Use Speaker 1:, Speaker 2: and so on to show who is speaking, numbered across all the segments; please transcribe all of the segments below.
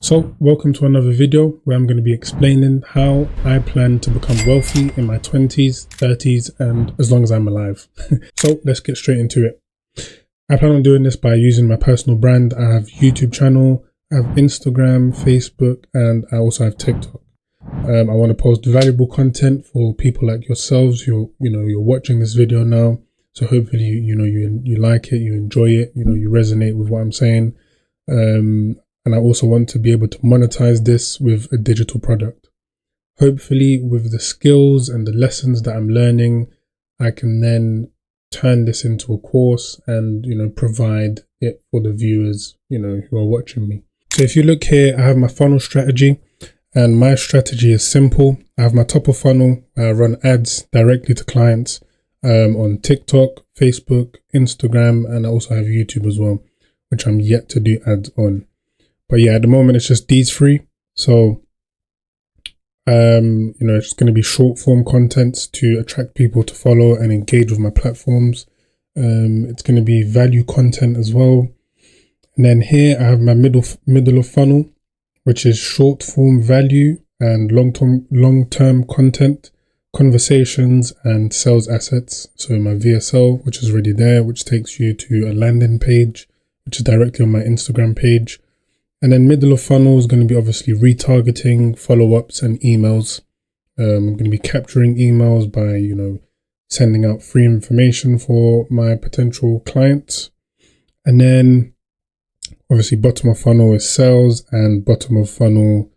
Speaker 1: So welcome to another video where I'm going to be explaining how I plan to become wealthy in my 20s, 30s and as long as I'm alive. So let's get straight into it. I plan on doing this by using my personal brand. I have YouTube channel, I have Instagram, Facebook, and I also have TikTok. I want to post valuable content for people like yourselves who you're watching this video now. So hopefully you like it, you enjoy it, you resonate with what I'm saying. And I also want to be able to monetize this with a digital product. Hopefully with the skills and the lessons that I'm learning, I can then turn this into a course and, provide it for the viewers, who are watching me. So if you look here, I have my funnel strategy and my strategy is simple. I have my top of funnel. I run ads directly to clients on TikTok, Facebook, Instagram, and I also have YouTube as well, which I'm yet to do ads on. But yeah, at the moment, it's just these three. So, it's going to be short form contents to attract people to follow and engage with my platforms. It's going to be value content as well. And then here I have my middle of funnel, which is short form value and long-term content, conversations and sales assets. So my VSL, which is already there, which takes you to a landing page, which is directly on my Instagram page. And then middle of funnel is going to be obviously retargeting, follow-ups and emails. I'm going to be capturing emails by, sending out free information for my potential clients. And then obviously bottom of funnel is sales and bottom of funnel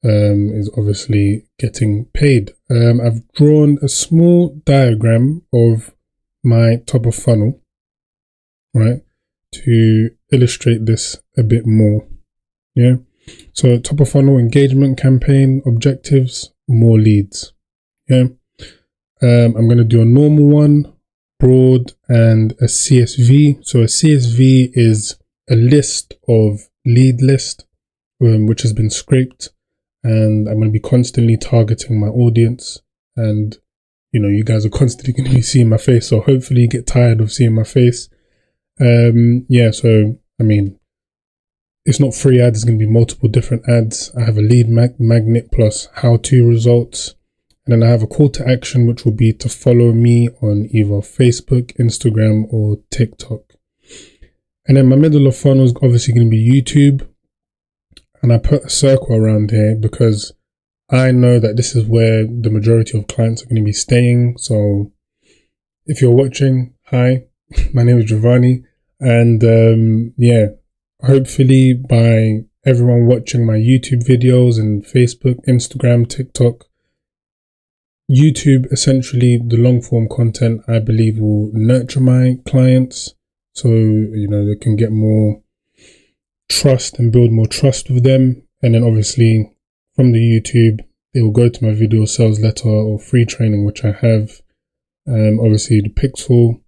Speaker 1: is obviously getting paid. I've drawn a small diagram of my top of funnel, right, to illustrate this a bit more. Yeah, so top of funnel engagement campaign objectives, more leads. Yeah, I'm going to do a normal one, broad, and a CSV. So a CSV is a list of lead list, which has been scraped, and I'm going to be constantly targeting my audience. And you guys are constantly going to be seeing my face, so hopefully you get tired of seeing my face. Yeah, so I mean, it's not free ads, it's going to be multiple different ads. I have a lead magnet plus how-to results. And then I have a call to action, which will be to follow me on either Facebook, Instagram, or TikTok. And then my middle of funnel is obviously going to be YouTube. And I put a circle around here because I know that this is where the majority of clients are going to be staying. So if you're watching, hi, my name is Giovanni. And yeah, hopefully by everyone watching my YouTube videos and Facebook, Instagram, TikTok, YouTube, essentially the long form content, I believe will nurture my clients. So, they can get more trust and build more trust with them. And then obviously from the YouTube, they will go to my video sales letter or free training, which I have. Obviously the pixel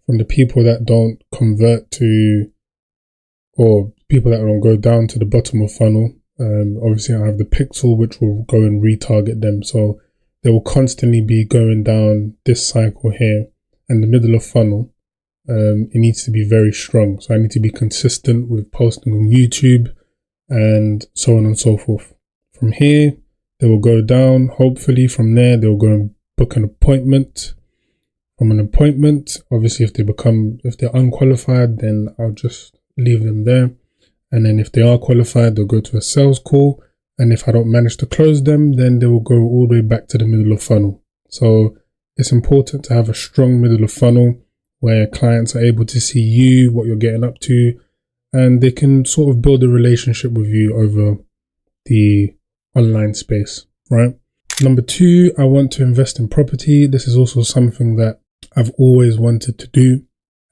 Speaker 1: from the people that don't convert to, or people that don't go down to the bottom of funnel. Obviously I have the pixel, which will go and retarget them. So they will constantly be going down this cycle here. And the middle of funnel, it needs to be very strong. So I need to be consistent with posting on YouTube and so on and so forth. From here, they will go down. Hopefully from there, they'll go and book an appointment. From an appointment, obviously if they're unqualified, then I'll just leave them there. And then if they are qualified, they'll go to a sales call. And if I don't manage to close them, then they will go all the way back to the middle of funnel. So it's important to have a strong middle of funnel where clients are able to see you, what you're getting up to, and they can sort of build a relationship with you over the online space, right? Number 2, I want to invest in property. This is also something that I've always wanted to do.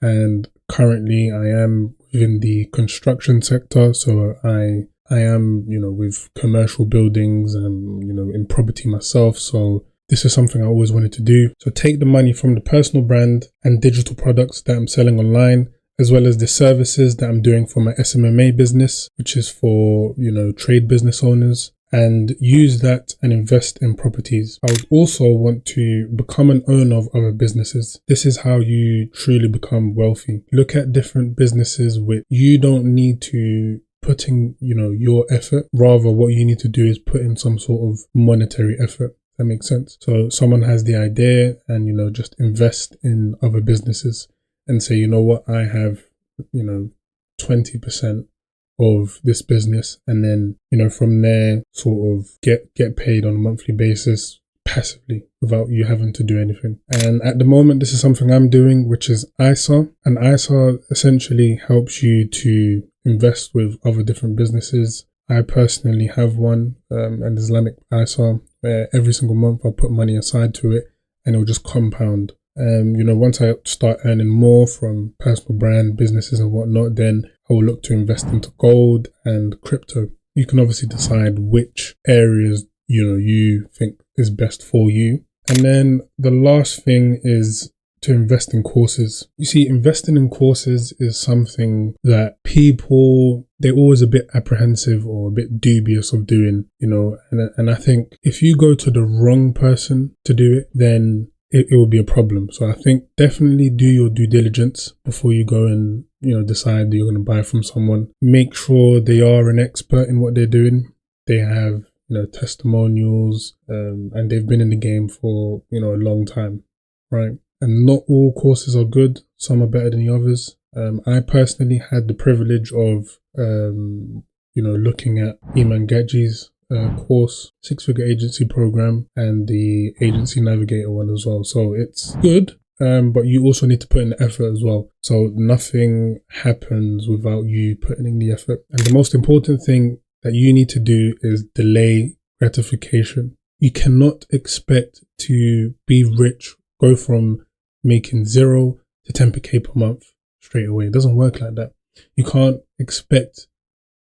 Speaker 1: And currently I am within the construction sector. So I am, with commercial buildings and, in property myself. So this is something I always wanted to do. So take the money from the personal brand and digital products that I'm selling online, as well as the services that I'm doing for my SMMA business, which is for, trade business owners, and use that and invest in properties. I would also want to become an owner of other businesses. This is how you truly become wealthy. Look at different businesses which you don't need to putting, your effort. Rather, what you need to do is put in some sort of monetary effort. That makes sense. So someone has the idea and, just invest in other businesses and say, you know what, I have, 20% of this business, and then, from there sort of get paid on a monthly basis passively without you having to do anything. And at the moment, this is something I'm doing, which is ISA. And ISA essentially helps you to invest with other different businesses. I personally have one, an Islamic ISA, where every single month I'll put money aside to it and it'll just compound. Once I start earning more from personal brand businesses and whatnot, then I will look to invest into gold and crypto. You can obviously decide which areas, you think is best for you. And then the last thing is to invest in courses. You see, investing in courses is something that they're always a bit apprehensive or a bit dubious of doing, and I think if you go to the wrong person to do it, then it will be a problem. So I think definitely do your due diligence before you go and, decide that you're going to buy from someone. Make sure they are an expert in what they're doing. They have, testimonials, and they've been in the game for, a long time, right? And not all courses are good. Some are better than the others. I personally had the privilege of, looking at Iman Gaji's course, 6-figure agency program, and the agency navigator one as well. So it's good, but you also need to put in the effort as well. So nothing happens without you putting in the effort. And the most important thing that you need to do is delay gratification. You cannot expect to be rich, go from making 0 to 10k per month straight away. It doesn't work like that. You can't expect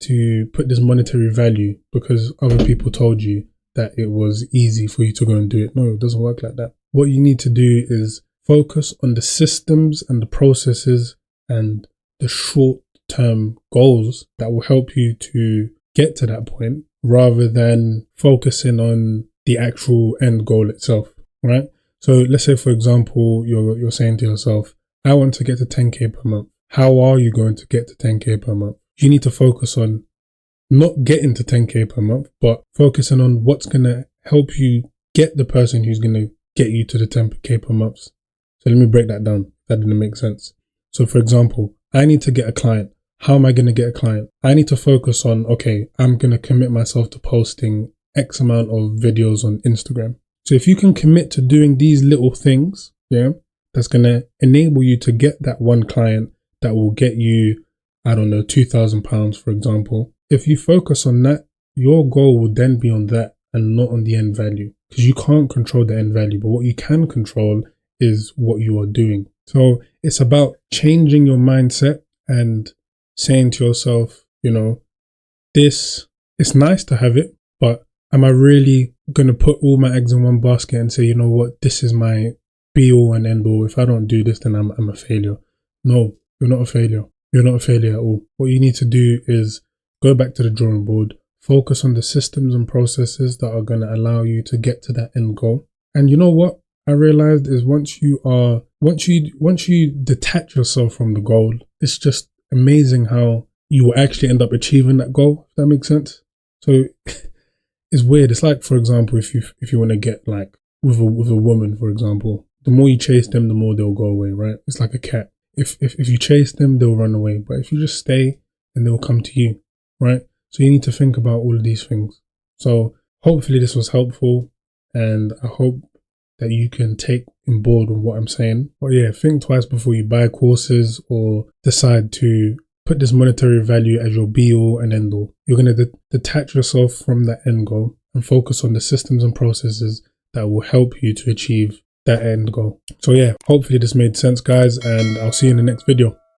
Speaker 1: to put this monetary value because other people told you that it was easy for you to go and do it. No, it doesn't work like that. What you need to do is focus on the systems and the processes and the short-term goals that will help you to get to that point, rather than focusing on the actual end goal itself, right? So let's say, for example, you're saying to yourself, I want to get to 10k per month. How are you going to get to 10k per month? You need to focus on not getting to 10k per month, but focusing on what's going to help you get the person who's going to get you to the 10k per month. So let me break that down. That didn't make sense. So for example, I need to get a client. How am I going to get a client? I need to focus on, okay, I'm going to commit myself to posting X amount of videos on Instagram. So if you can commit to doing these little things, that's going to enable you to get that one client that will get you, I don't know, £2,000, for example. If you focus on that, your goal will then be on that and not on the end value, because you can't control the end value, but what you can control is what you are doing. So it's about changing your mindset and saying to yourself, it's nice to have it, but am I really going to put all my eggs in one basket and say, you know what, this is my be all and end all. If I don't do this, then I'm a failure. No, you're not a failure. You're not a failure at all. What you need to do is go back to the drawing board, focus on the systems and processes that are going to allow you to get to that end goal. And you know what I realized is once you detach yourself from the goal, it's just amazing how you will actually end up achieving that goal, if that makes sense. So it's weird. It's like, for example, if you want to get like with a woman, for example, the more you chase them, the more they'll go away, right? It's like a cat. If you chase them, they'll run away. But if you just stay, then they'll come to you, right? So you need to think about all of these things. So hopefully this was helpful, and I hope that you can take on board with what I'm saying. But yeah, think twice before you buy courses or decide to put this monetary value as your be all and end all. You're going to detach yourself from that end goal and focus on the systems and processes that will help you to achieve that end goal. So yeah, hopefully this made sense, guys, and I'll see you in the next video.